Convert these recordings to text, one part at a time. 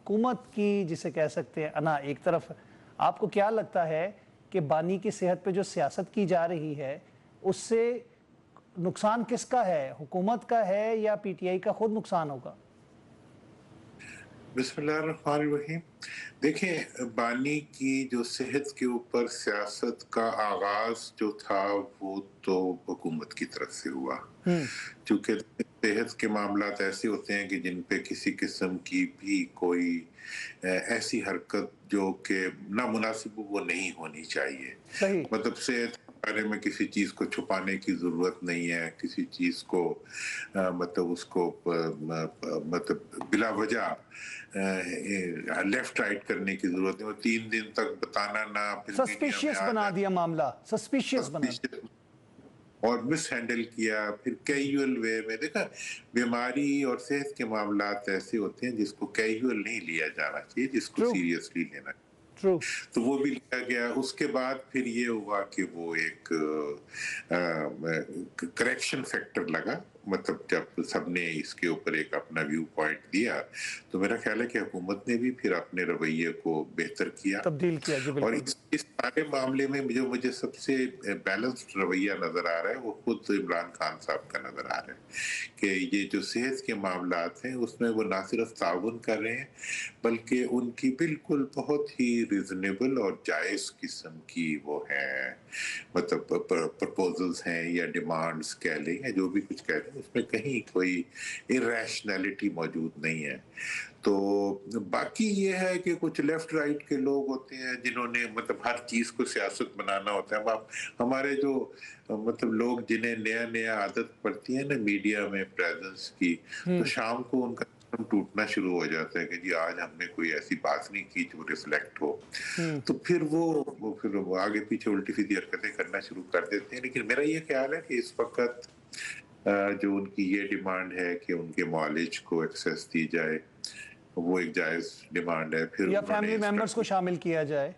हुकूमत की, जिसे कह सकते हैं अना एक तरफ, आपको क्या लगता है कि बानी की सेहत पे जो सियासत की जा रही है उससे नुकसान किसका है, हुकूमत का है या पीटीआई का खुद नुकसान होगा? बिस्मिल्लाहिर्रहमानिर्रहीम। देखें, बानी की जो सेहत के ऊपर सियासत का आगाज जो था वो तो हुकूमत की तरफ से हुआ, क्योंकि सेहत के मामलात ऐसे होते हैं कि जिन पे किसी किस्म की भी कोई ऐसी हरकत जो कि नामुनासिब वो नहीं होनी चाहिए। सही। मतलब सेहत के बारे में किसी चीज को छुपाने की जरूरत नहीं है, किसी चीज को मतलब उसको मतलब बिला वजह लेफ्ट राइट करने की जरूरत नहीं। वो 3 दिन तक बताना ना, फिर मीडिया में सस्पिशियस आ बना दिया, मामला सस्पिशियस बना दिया जाए और मिस हैंडल किया, फिर कैजुअल वे में। देखा, बीमारी और सेहत के मामलात ऐसे होते हैं जिसको कैजुअल नहीं लिया जाना चाहिए, जिसको ट्रू सीरियसली लेना चाहिए। ट्रू। तो वो भी लिया गया। उसके बाद फिर ये हुआ कि वो एक करेक्शन फैक्टर लगा, मतलब जब सबने इसके ऊपर एक अपना व्यू पॉइंट दिया तो मेरा ख्याल है कि हुकूमत ने भी फिर अपने रवैये को बेहतर किया। तब्दील किया, जी और बिल्कुल। इस सारे मामले में मुझे सबसे बैलेंस्ड रवैया नजर आ रहा है वो खुद इमरान खान साहब का नजर आ रहा है कि ये जो सेहत के मामलात हैं उसमें वो ना सिर्फ ताउन कर रहे हैं बल्कि उनकी बिल्कुल बहुत ही रिजनेबल और जायज किस्म की वो है, मतलब प्रपोजल्स हैं या डिमांड्स कह लें या जो भी कुछ कह लें, उसमें कहीं कोई इरेशनैलिटी मौजूद नहीं है। तो बाकी ये है कि कुछ लेफ्ट राइट के लोग होते हैं जिन्होंने मतलब हर चीज को सियासत बनाना होता है। अब हमारे जो मतलब लोग जिन्हें नया नया आदत पड़ती है ना मीडिया में प्रेजेंस की, तो शाम को उनका टूटना शुरू हो जाता है कि जी आज हमने कोई ऐसी बात नहीं की जो रिफ्लेक्ट हो। तो फिर वो आगे पीछे उल्टी सीधी हरकतें करना शुरू कर देते हैं। लेकिन मेरा ये ख्याल है कि इस वक्त जो उनकी ये डिमांड है कि उनके मॉलेज को एक्सेस दी जाए, वो एक जायज डिमांड है। फिर या उन्होंने फैमिली मेंबर्स को शामिल किया जाए।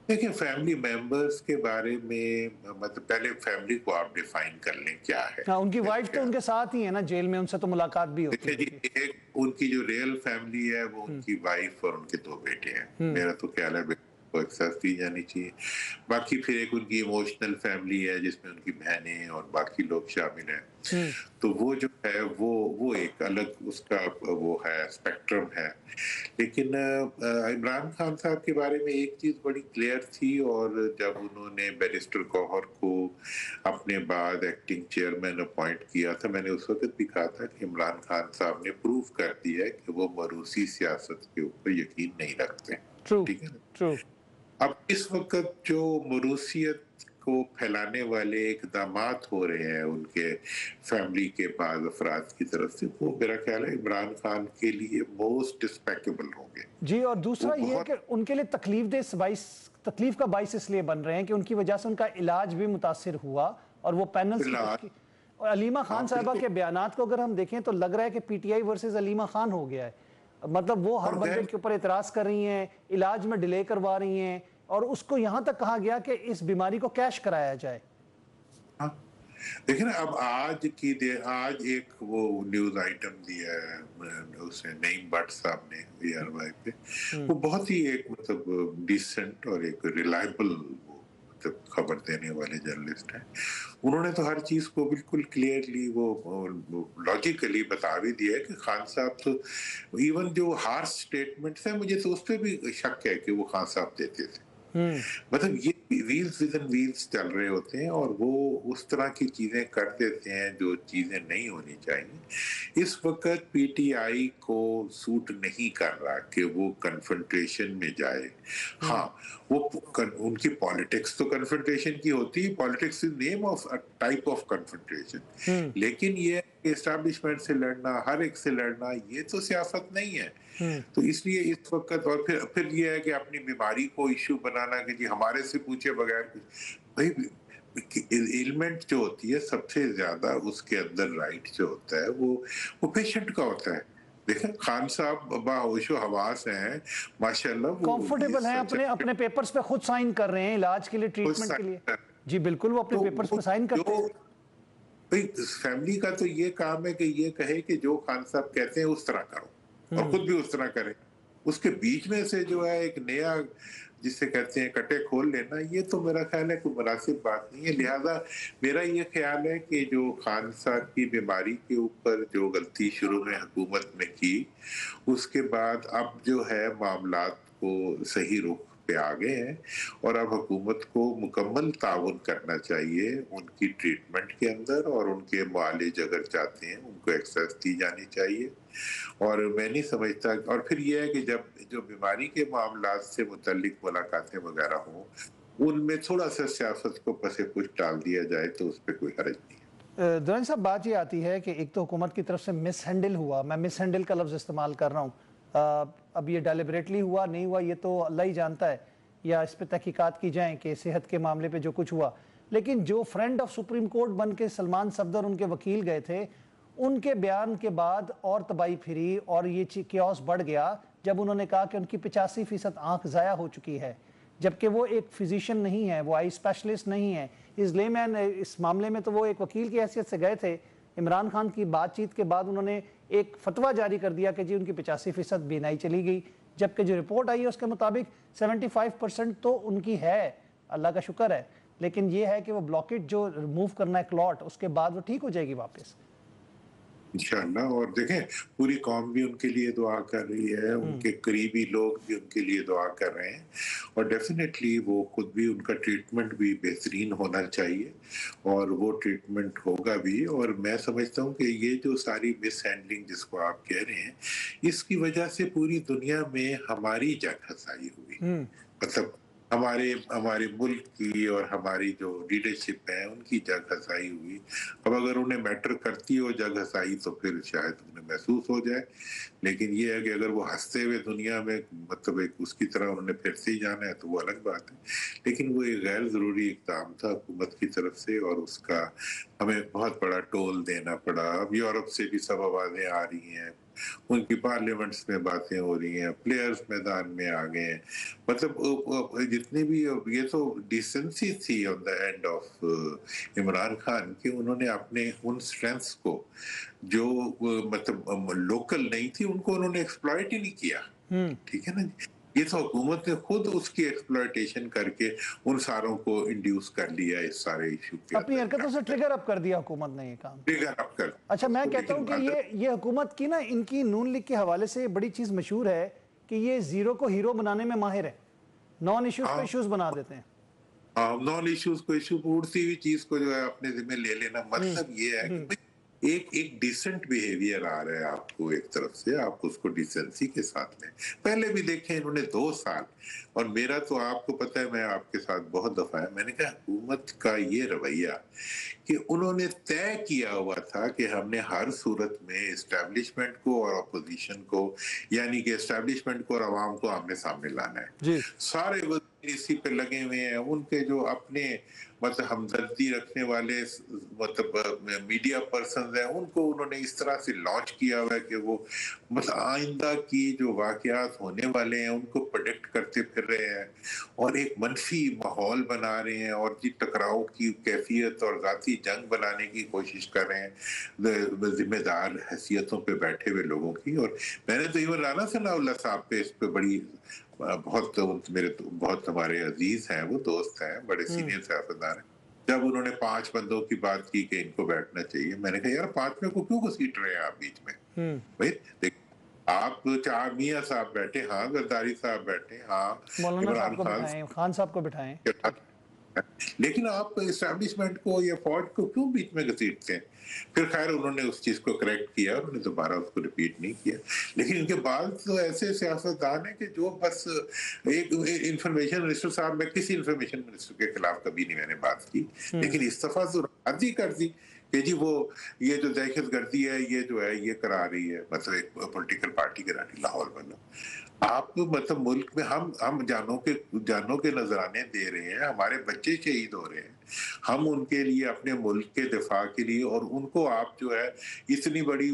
देखिए, फैमिली मेंबर्स के बारे में मतलब पहले फैमिली को आप डिफाइन कर लें क्या है। हाँ, उनकी वाइफ तो उनके साथ ही है ना जेल में, उनसे तो मुलाकात भी होती देखिए है जी, उनकी। एक उनकी जो रियल फैमिली है वो उनकी वाइफ और उनके 2 बेटे हैं। मेरा तो ख्याल है को एक्सेस दी जानी चाहिए। बाकी फिर एक उनकी इमोशनल फैमिली है जिसमें उनकी बहनें और बाकी लोग शामिल हैं। तो वो जो है वो एक अलग उसका वो है, स्पेक्ट्रम है। लेकिन इमरान खान साहब के बारे में एक चीज बड़ी क्लियर थी, और जब उन्होंने बैरिस्टर गौहर को अपने बाद एक्टिंग चेयरमैन अपॉइंट किया था, मैंने उस वक्त भी कहा था कि इमरान खान साहब ने प्रूव कर दिया है कि वो मरूसी सियासत के ऊपर यकीन नहीं रखते। ट्रू ठीक है ना? ट्रू। अब इस वक्त जो मरूसियत को फैलाने वाले इकदामात हो रहे हैं उनके फैमिली के बाद अफराद की तरफ से, वो मेरा ख्याल है इमरान खान के लिए मोस्ट डिस्पेक्टेबल होंगे। जी, और दूसरा वो ये बहुत कि उनके लिए तकलीफ का बाइस इसलिए बन रहे हैं कि उनकी वजह से उनका इलाज भी मुतासिर हुआ, और वो पैनल्स की तश्कील। और अलीमा खान साहिबा के बयानात को अगर हम देखें तो लग रहा है कि पीटीआई वर्सेस अलीमा खान हो गया है। मतलब वो हर बंदे के ऊपर एतराज कर रही हैं, इलाज में डिले करवा रही हैं, और उसको यहां तक कहा गया कि इस बीमारी को कैश कराया जाए। देखिए ना, अब आज एक वो न्यूज आइटम दिया है उसने नईम भट्ट साहब ने वीआरवाई पे। वो बहुत ही एक मतलब डिसेंट और एक रिलायबल मतलब खबर देने वाले जर्नलिस्ट हैं। उन्होंने तो हर चीज को बिल्कुल क्लियरली वो लॉजिकली बता भी दिया है कि खान साहब तो इवन जो हार्श स्टेटमेंट्स है, मुझे तो उस पर भी शक है कि वो खान साहब देते थे। मतलब ये व्हील्स विद इन व्हील्स चल रहे होते हैं और वो उस तरह की चीजें कर देते हैं जो चीजें नहीं होनी चाहिए। इस वक्त पीटीआई को सूट नहीं कर रहा कि वो कन्फ्रंटेशन में जाए। हाँ, वो उनकी पॉलिटिक्स तो कन्फ्रंटेशन की होती है, politics is name of a type of confrontation. लेकिन ये एस्टैब्लिशमेंट से लड़ना, हर एक से लड़ना, ये तो सियासत नहीं है। तो इसलिए इस वक्त और फिर ये है कि अपनी बीमारी को इश्यू बनाना कि जी हमारे से पूछे बगैर कुछ। भाई, एलिमेंट जो होती है सबसे ज्यादा उसके अंदर राइट जो होता है वो पेशेंट का होता है। देखिए, खान साहब बाहोशो हवास हैं माशाल्लाह, वो कंफर्टेबल हैं, अपने अपने पेपर्स पे खुद साइन कर रहे हैं इलाज के लिए, ट्रीटमेंट के लिए। जी बिल्कुल, वो अपने पेपर्स पे साइन करते हैं। भाई, फैमिली का तो ये काम है कि ये कहे कि जो खान साहब कहते हैं उस तरह करो। और खुद भी उस तरह करें। उसके बीच में से जो है एक नया जिसे कहते हैं कटे खोल लेना, ये तो मेरा ख्याल है कोई मुनासिब बात नहीं है। लिहाजा मेरा ये ख्याल है कि जो खान साहब की बीमारी के ऊपर जो गलती शुरू में हुकूमत ने की, उसके बाद अब जो है मामलात को सही रुख पे आ गए हैं और अब हुकूमत को मुकम्मल ताउन करना चाहिए उनकी ट्रीटमेंट के अंदर, और उनके मुआलिज अगर चाहते हैं उनको एक्सेस दी जानी चाहिए। और मैं नहीं समझता, और फिर यह है कि जब जो बीमारी के मामलात से मुतल्लिक मुलाकातें वगैरह हों, उनमें थोड़ा सा सियासत को पसे पुश डाल दिया जाए तो उस पर कोई हर्ज नहीं है। दुरानी साहब, बात ये आती है कि एक तो हुकूमत की तरफ से मिस हैंडल हुआ, मैं मिस हैंडल का लफ्ज़ इस्तेमाल कर रहा हूँ, अब ये डेलिबरेटली हुआ नहीं हुआ ये तो अल्लाह ही जानता है, या इस पर तहकीकात की जाए कि सेहत के मामले पे जो कुछ हुआ। लेकिन जो फ्रेंड ऑफ सुप्रीम कोर्ट बन के सलमान सफदर उनके वकील गए थे, उनके बयान के बाद और तबाही फिरी और ये क्योस बढ़ गया जब उन्होंने कहा कि उनकी 85% आंख ज़ाया हो चुकी है, जबकि वो एक फिजिशियन नहीं है, वो आई स्पेशलिस्ट नहीं है। इसलिए मैं इस मामले में तो वो एक वकील की हैसियत से गए थे। इमरान खान की बातचीत के बाद उन्होंने एक फतवा जारी कर दिया कि जी उनकी 85% बीनाई चली गई, जबकि जो रिपोर्ट आई है उसके मुताबिक 75% तो उनकी है, अल्लाह का शुक्र है। लेकिन ये है कि वो ब्लॉकेट जो रिमूव करना है क्लॉट, उसके बाद वो ठीक हो जाएगी वापस इंशाअल्लाह। और देखें, पूरी कौम भी उनके लिए दुआ कर रही है, उनके करीबी लोग भी उनके लिए दुआ कर रहे हैं, और डेफिनेटली वो खुद भी, उनका ट्रीटमेंट भी बेहतरीन होना चाहिए और वो ट्रीटमेंट होगा भी। और मैं समझता हूँ कि ये जो सारी मिस हैंडलिंग जिसको आप कह रहे हैं, इसकी वजह से पूरी दुनिया में हमारी जग हसाई हुई। मतलब हमारे हमारे मुल्क की और हमारी जो लीडरशिप है उनकी जग हसाई हुई। अब अगर उन्हें मैटर करती हो जग हसाई तो फिर शायद उन्हें महसूस हो जाए, लेकिन ये है कि अगर वो हंसते हुए दुनिया में, मतलब एक उसकी तरह उन्होंने फिर से ही जाना है तो वो अलग बात है। लेकिन वो एक गैर जरूरी इक़दाम था हुकूमत की तरफ से, और उसका हमें बहुत बड़ा टोल देना पड़ा। अब यूरोप से भी सब आवाजें आ रही हैं, उनकी पार्लियामेंट्स में बातें हो रही हैं, प्लेयर्स मैदान में आ गए हैं। मतलब जितने भी, ये तो डिसेंसी थी on the end of Imran Khan कि उन्होंने अपने उन स्ट्रेंथ्स को जो मतलब लोकल नहीं थी उनको उन्होंने एक्सप्लॉइट ही नहीं किया। ठीक है ना, ये तो हुकूमत ने खुद उसकी एक्सप्लॉइटेशन करके उन सारों को इंड्यूस कर लिया इस सारे इशू के अपनी हरकतों से ट्रिगर अप कर दिया हुकूमत ने ये काम। ट्रिगर अप कर। अच्छा, मैं कहता हूं कि ये हुकूमत की ना, इनकी नून लीग के हवाले से बड़ी चीज मशहूर है कि ये जीरो को हीरो बनाने में माहिर है, नॉन इश्यूज को इश्यूज बना देते हैं। नॉन इश्यूज को इशू, उड़ती हुई चीज को जो है अपने जिम्मे ले लेना। मतलब ये है कि एक एक डिसेंट बिहेवियर आ रहा है आपको एक तरफ से, आप उसको डिसेंसी के साथ लें। पहले भी देखें इन्होंने 2 साल, और मेरा तो आपको पता है, मैं आपके साथ बहुत दफा है मैंने कहा हुकूमत का ये रवैया कि उन्होंने तय किया हुआ था कि हमने हर सूरत में एस्टैब्लिशमेंट को और अपोजिशन को, यानी कि एस्टैब्लिशमेंट को और अवाम को आमने सामने लाना है। सारे इसी पे लगे हुए हैं। उनके जो अपने मतलब हमदर्दी रखने वाले मतलब मीडिया पर्सन हैं, उनको उन्होंने इस तरह से लॉन्च किया हुआ है कि वो मतलब आइंदा की जो वाकयात होने वाले हैं उनको प्रेडिक्ट करते फिर रहे हैं, और एक मनफी माहौल बना रहे हैं, और जी टकराव की कैफियत और जाती जंग बनाने की कोशिश कर रहे हैं जिम्मेदार हैसियतों पे बैठे हुए लोगों की। और मैंने तो इवन राना सनाउल्लाह साहब पे इस पे बड़ी बहुत मेरे तो बहुत हमारे अजीज हैं, वो दोस्त हैं, बड़े सीनियर सियासतदान हैं। जब उन्होंने 5 बंदों की बात की कि इनको बैठना चाहिए, मैंने कहा यार 5 को क्यों घसीट रहे हैं आप बीच में? भाई देख, आप 4 मियाँ साहब बैठे, हाँ गद्दारी साहब बैठे, हाँ मौलाना साहब इमरान को बिठाएं, खान साहब को बिठाएं, लेकिन आप एस्टैब्लिशमेंट को या फौज को क्यों बीच में घसीटते हैं? फिर खैर उन्होंने उस चीज को करेक्ट किया, उन्होंने दोबारा उसको रिपीट नहीं किया। लेकिन इनके बाद तो ऐसे सियासतदान है कि जो बस एक इंफॉर्मेशन मिनिस्टर साहब, मैं किसी इंफॉर्मेशन मिनिस्टर के खिलाफ कभी नहीं मैंने बात की, लेकिन इस्तीफा तो राजी कर दी कि जी वो ये जो दहशत गर्दी है ये जो है ये करा रही है, मतलब एक पॉलिटिकल पार्टी करा रही लाहौर वाला। आप मतलब मुल्क में हम जानों के नजराने दे रहे हैं, हमारे बच्चे शहीद हो रहे हैं, हम उनके लिए अपने मुल्क के दिफा के लिए, और उनको आप जो है इतनी बड़ी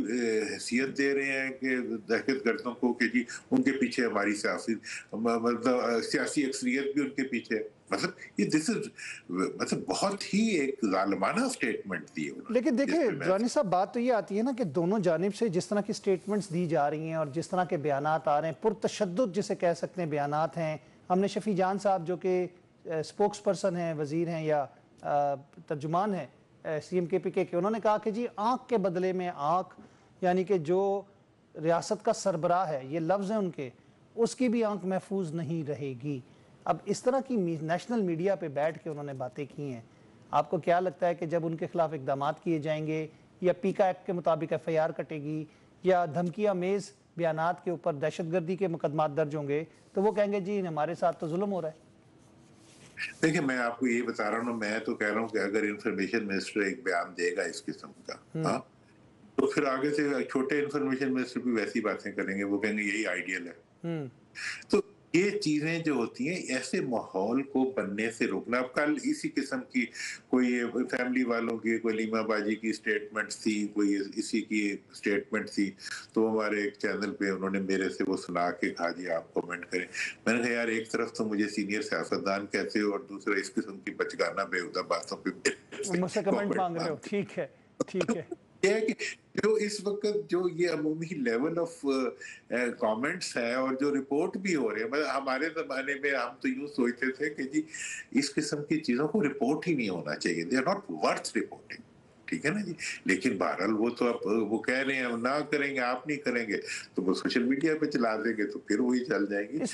हैसियत दे रहे हैं कि दहशत गर्दों को कि जी उनके पीछे हमारी सियासी मतलब सियासी अक्सरियत भी उनके पीछे है। मतलब ये दिस इज मतलब बहुत ही एक जालिमाना स्टेटमेंट दी है उन्होंने। लेकिन देखिए जिसमें मैं जानी साहब, बात तो ये आती है ना कि दोनों जानिब से जिस तरह की स्टेटमेंट्स दी जा रही हैं और जिस तरह के बयानात आ रहे हैं, पुरतशद्दुद जिसे कह सकते हैं बयानात हैं। हमने शफी जान साहब जो कि स्पोक्स पर्सन हैं, वजीर हैं या तर्जुमान हैं CMKPK के, उन्होंने कहा कि जी आंख के बदले में आंख, यानी कि जो रियासत का सरबराह है, ये लफ्ज़ हैं उनके, उसकी भी आंख महफूज नहीं रहेगी। अब इस तरह की नेशनल मीडिया पे बैठ के उन्होंने बातें की हैं। आपको क्या लगता है कि जब उनके खिलाफ इकदाम किए जाएंगे या पीका एक्ट के मुताबिक FIR कटेगी या धमकिया मेज़ बयानात के ऊपर दहशतगर्दी के मुकदमात दर्ज होंगे, तो वो कहेंगे जी हमारे साथ तो जुल्म हो रहा है? देखिए, मैं आपको ये बता रहा हूँ ना, मैं तो कह रहा हूँ कि अगर इंफॉर्मेशन मिनिस्टर एक बयान देगा इस किस्म का, हाँ, तो फिर आगे से छोटे इंफॉर्मेशन मिनिस्टर भी वैसी बातें करेंगे, वो कहेंगे यही आइडियल है। तो ये चीजें जो होती हैं, ऐसे माहौल को बनने से रोकना। अब कल इसी किस्म की कोई फैमिली वालों की, कोई लीमा बाजी की स्टेटमेंट थी, कोई इसी की स्टेटमेंट थी, तो हमारे एक चैनल पे उन्होंने मेरे से वो सुना के कहा जी आप कमेंट करें। मैंने कहा यार, एक तरफ तो मुझे सीनियर सियासतदान कहते हो और दूसरा इस किस्म की बचगाना बेहुदा बातों पे मुझसे कमेंट मांग रहे हो, ठीक है, ठीक है। ये है कि जो इस वक्त जो ये अमूमी लेवल ऑफ कमेंट्स है और जो रिपोर्ट भी हो रहे हैं, मतलब हमारे जमाने में हम तो यूं सोचते थे कि जी इस किस्म की चीजों को रिपोर्ट ही नहीं होना चाहिए, they are not worth reporting, ठीक है ना जी। लेकिन बहरहाल वो तो अब वो कह रहे हैं ना करेंगे, आप नहीं करेंगे, तो वो सोशल मीडिया पे चला देंगे, तो फिर वही चल जाएगी।